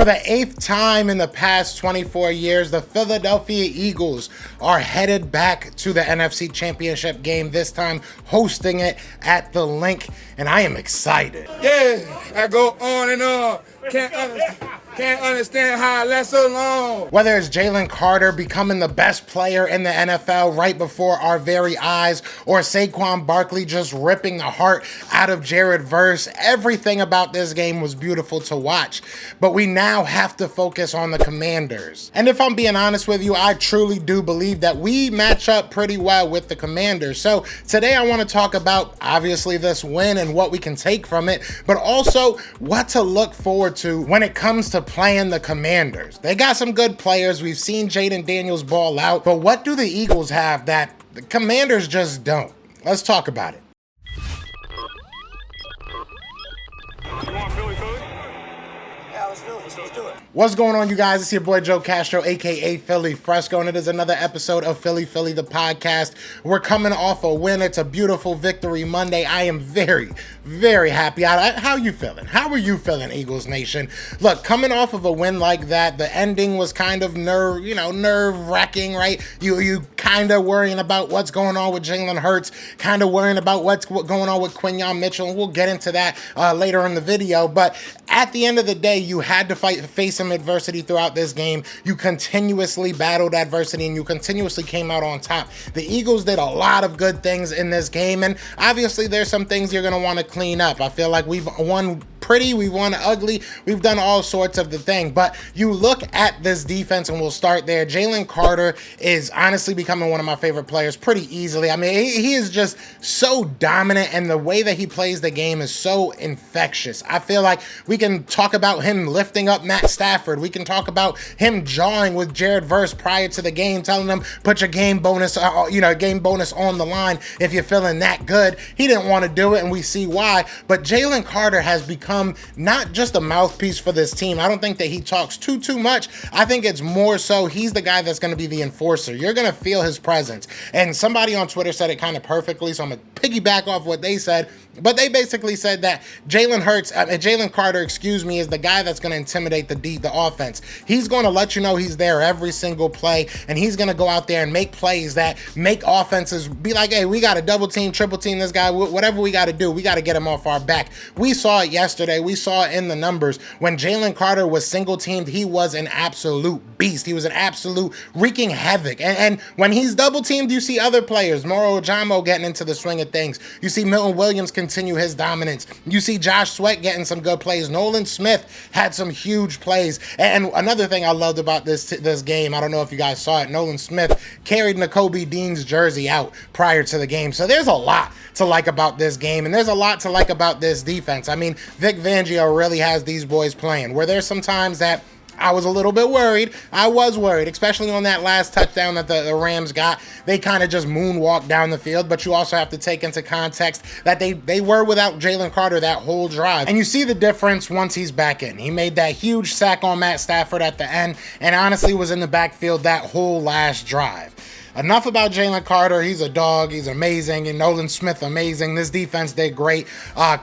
For the 8th time in the past 24 years, the Philadelphia Eagles are headed back to the NFC Championship game, this time hosting it at the Link, and I am excited. Yeah, I go on and on. Can't understand how I last so long. Whether it's Jalen Carter becoming the best player in the NFL right before our very eyes, or Saquon Barkley just ripping the heart out of Jared Verse, everything about this game was beautiful to watch. But we now have to focus on the Commanders. And if I'm being honest with you, I truly do believe that we match up pretty well with the Commanders. So today I want to talk about, obviously, this win and what we can take from it, but also what to look forward to when it comes to playing the Commanders. They got some good players. We've seen Jaden Daniels ball out, but what do the Eagles have that the Commanders just don't? Let's talk about it. You want Philly? Yeah, let's do it. What's going on, you guys? It's your boy Joe Castro, aka Philly Fresco, and it is another episode of Philly the podcast. We're coming off a win. It's a beautiful victory Monday. I am very, very happy. How you feeling? How are you feeling, Eagles Nation? Look, coming off of a win like that, the ending was kind of nerve-wracking, right? You kind of worrying about what's going on with Jalen Hurts, kind of worrying about what's going on with QUINYON Mitchell, and we'll get into that later in the video. But at the end of the day, you had to face some adversity throughout this game. You continuously battled adversity and you continuously came out on top. The Eagles did a lot of good things in this game, and obviously there's some things you're going to want to clean up. I feel like we've won pretty, we've won ugly, we've done all sorts of the thing, but you look at this defense and we'll start there. Jalen Carter is honestly becoming one of my favorite players pretty easily. I mean, he is just so dominant, and the way that he plays the game is so infectious. I feel like we can talk about him lifting up Matt Stafford. We can talk about him jawing with Jared Verse prior to the game, telling him put your game bonus, game bonus on the line if you're feeling that good. He didn't want to do it, and we see why. But Jalen Carter has become not just a mouthpiece for this team. I don't think that he talks too much. I think it's more so he's the guy that's going to be the enforcer. You're going to feel his presence. And somebody on Twitter said it kind of perfectly, so I'm going to piggyback off what they said. But they basically said that Jalen Carter, is the guy that's going to intimidate the offense. He's going to let you know he's there every single play, and he's going to go out there and make plays that make offenses be like, hey, we got to double team, triple team this guy, whatever we got to do, we got to get him off our back. We saw it yesterday. We saw it in the numbers. When Jalen Carter was single teamed, he was an absolute beast. He was an absolute wreaking havoc. And when he's double teamed, you see other players, Moro Ojamo getting into the swing of things. You see Milton Williams continue his dominance. You see Josh Sweat getting some good plays. Nolan Smith had some huge plays. And another thing I loved about this game, I don't know if you guys saw it, Nolan Smith carried Nakobe Dean's jersey out prior to the game. So there's a lot to like about this game, and there's a lot to like about this defense. I mean, Vic Fangio really has these boys playing. Where there's some times that I was a little bit worried. I was worried, especially on that last touchdown that the Rams got. They kind of just moonwalked down the field, but you also have to take into context that they were without Jalen Carter that whole drive. And you see the difference once he's back in. He made that huge sack on Matt Stafford at the end, and honestly was in the backfield that whole last drive. Enough about Jalen Carter. He's a dog. He's amazing. And Nolan Smith, amazing. This defense did great.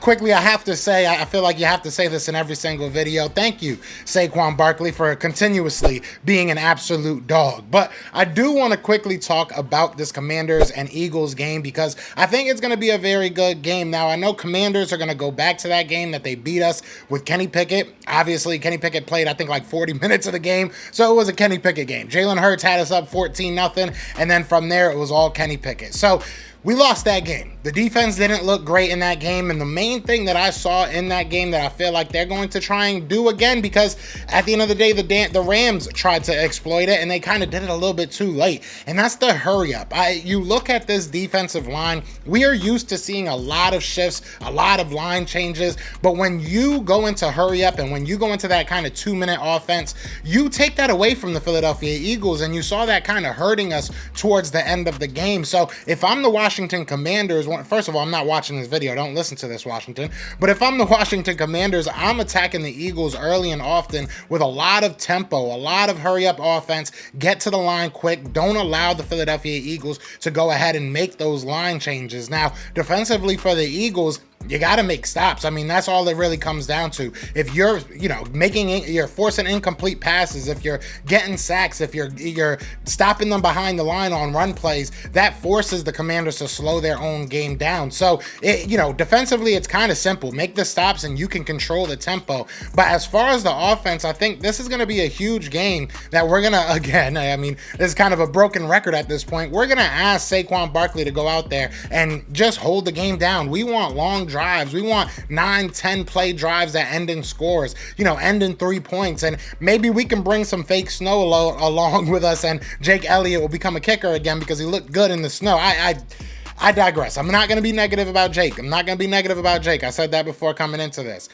Quickly, I have to say, I feel like you have to say this in every single video. Thank you, Saquon Barkley, for continuously being an absolute dog. But I do want to quickly talk about this Commanders and Eagles game because I think it's going to be a very good game. Now, I know Commanders are going to go back to that game that they beat us with Kenny Pickett. Obviously, Kenny Pickett played, I think, like 40 minutes of the game. So it was a Kenny Pickett game. Jalen Hurts had us up 14-0. And then from there, it was all Kenny Pickett. So we lost that game. The defense didn't look great in that game, and the main thing that I saw in that game that I feel like they're going to try and do again, because at the end of the day, the Rams tried to exploit it, and they kind of did it a little bit too late, and that's the hurry up. You look at this defensive line, we are used to seeing a lot of shifts, a lot of line changes, but when you go into hurry up and when you go into that kind of 2-minute offense, you take that away from the Philadelphia Eagles, and you saw that kind of hurting us towards the end of the game. So if I'm the Washington Commanders, first of all, I'm not watching this video. Don't listen to this, Washington. But if I'm the Washington Commanders, I'm attacking the Eagles early and often with a lot of tempo, a lot of hurry-up offense. Get to the line quick. Don't allow the Philadelphia Eagles to go ahead and make those line changes. Now, defensively for the Eagles, You got to make stops. I mean, that's all it really comes down to. If you're, you're forcing incomplete passes, if you're getting sacks, if you're stopping them behind the line on run plays, that forces the Commanders to slow their own game down. So, defensively, it's kind of simple. Make the stops and you can control the tempo. But as far as the offense, I think this is going to be a huge game that we're going to, again, I mean, this is kind of a broken record at this point. We're going to ask Saquon Barkley to go out there and just hold the game down. We want long drives. We want 9-10 play drives that end in scores, end in 3 points. And maybe we can bring some fake snow along with us, and Jake Elliott will become a kicker again because he looked good in the snow. I digress. I'm not going to be negative about Jake. I said that before coming into this,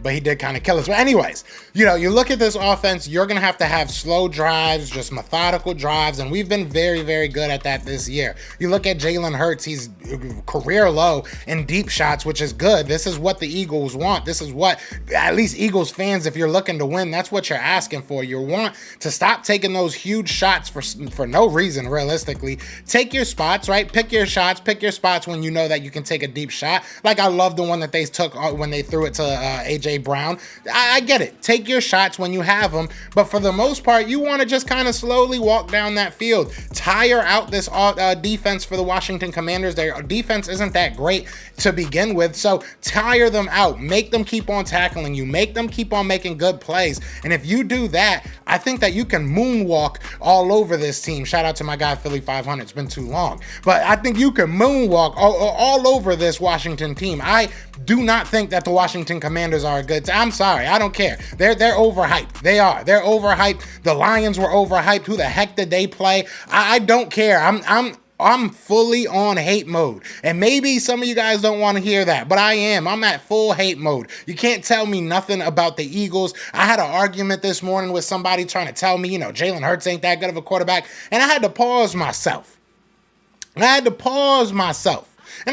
but he did kind of kill us. But anyways, you look at this offense, you're going to have slow drives, just methodical drives, and we've been very, very good at that this year. You look at Jalen Hurts, he's career low in deep shots, which is good. This is what the Eagles want. This is what, at least Eagles fans, if you're looking to win, that's what you're asking for. You want to stop taking those huge shots for no reason, realistically. Take your spots, right? Pick your shots, pick your spots when you know that you can take a deep shot. Like I love the one that they took when they threw it to A.J. Brown. I get it. Take your shots when you have them, but for the most part, you want to just kind of slowly walk down that field. Tire out this defense for the Washington Commanders. Their defense isn't that great to begin with, so tire them out. Make them keep on tackling you. Make them keep on making good plays, and if you do that, I think that you can moonwalk all over this team. Shout out to my guy Philly 500. It's been too long, but I think you can moonwalk all over this Washington team. I do not think that the Washington Commanders are a good team. I'm sorry, I don't care. They're overhyped. They are. They're overhyped. The Lions were overhyped. Who the heck did they play? I don't care. I'm fully on hate mode. And maybe some of you guys don't want to hear that, but I am. I'm at full hate mode. You can't tell me nothing about the Eagles. I had an argument this morning with somebody trying to tell me, Jalen Hurts ain't that good of a quarterback. And I had to pause myself. And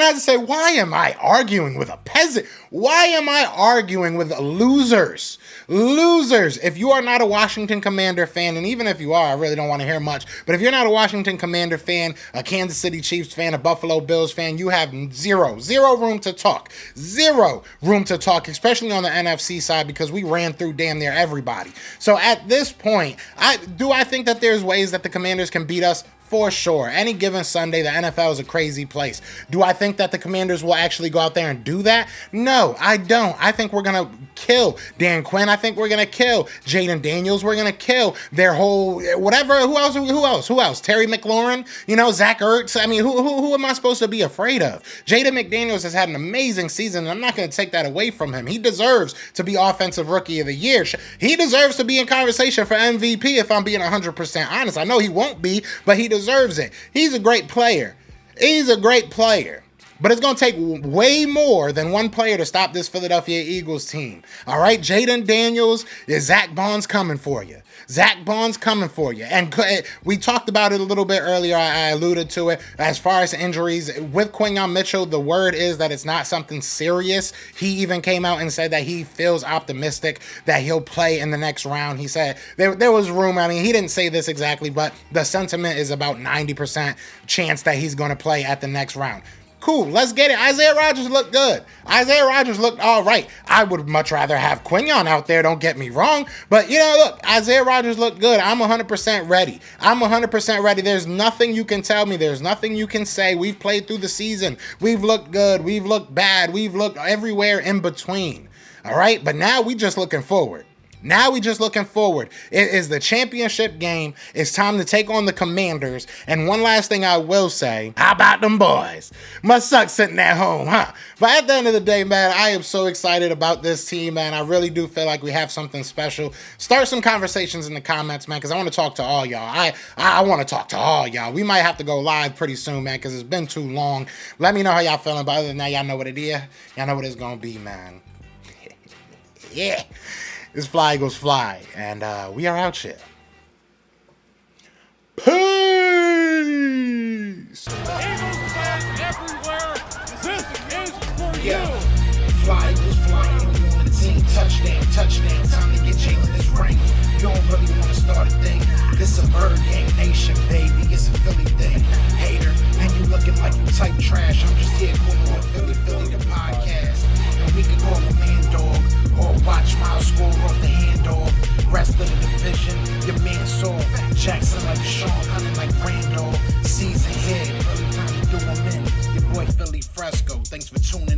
I had to say, why am I arguing with a peasant? Why am I arguing with losers? Losers. If you are not a Washington Commander fan, and even if you are, I really don't want to hear much, but if you're not a Washington Commander fan, a Kansas City Chiefs fan, a Buffalo Bills fan, you have zero room to talk. Zero room to talk, especially on the NFC side, because we ran through damn near everybody. So at this point, I think that there's ways that the Commanders can beat us? For sure. Any given Sunday, the NFL is a crazy place. Do I think that the Commanders will actually go out there and do that? No, I don't. I think we're going to kill Dan Quinn. I think we're going to kill Jaden Daniels. We're going to kill their whole whatever. Who else? Terry McLaurin? Zach Ertz? I mean, who am I supposed to be afraid of? Jaden McDaniels has had an amazing season, and I'm not going to take that away from him. He deserves to be Offensive Rookie of the Year. He deserves to be in conversation for MVP if I'm being 100% honest. I know he won't be, but he deserves it. He's a great player. But it's going to take way more than one player to stop this Philadelphia Eagles team. All right, Jaden Daniels, Zach Bond's coming for you. And we talked about it a little bit earlier. I alluded to it. As far as injuries, with QUINYON Mitchell, the word is that it's not something serious. He even came out and said that he feels optimistic that he'll play in the next round. He said there was room. I mean, he didn't say this exactly, but the sentiment is about 90% chance that he's going to play at the next round. Cool, let's get it. Isaiah Rodgers looked good. Isaiah Rodgers looked all right. I would much rather have QUINYON out there, don't get me wrong. But, look, Isaiah Rodgers looked good. I'm 100% ready. There's nothing you can tell me. There's nothing you can say. We've played through the season. We've looked good. We've looked bad. We've looked everywhere in between. All right? But now we just looking forward. It is the championship game. It's time to take on the Commanders. And one last thing I will say, how about them boys? Must suck sitting at home, huh? But at the end of the day, man, I am so excited about this team, man. I really do feel like we have something special. Start some conversations in the comments, man, because I want to talk to all y'all. I want to talk to all y'all. We might have to go live pretty soon, man, because it's been too long. Let me know how y'all feeling. But other than that, y'all know what it is. Y'all know what it's going to be, man. Yeah. It's Fly Eagles Fly, and we are out here. Peace! Eagles fans everywhere, this is for you. Fly Eagles Fly, on the team. Touchdown, time to get Jalen this ring. You don't really want to start a thing. This a bird game nation, baby. It's a Philly thing. Hater, and you looking like you type trash. I'm just here calling Philly the podcast. hands off. Jackson like Sean, hunting like Randall. Season head, early time to do 'em in. Your boy Philly Fresco, thanks for tuning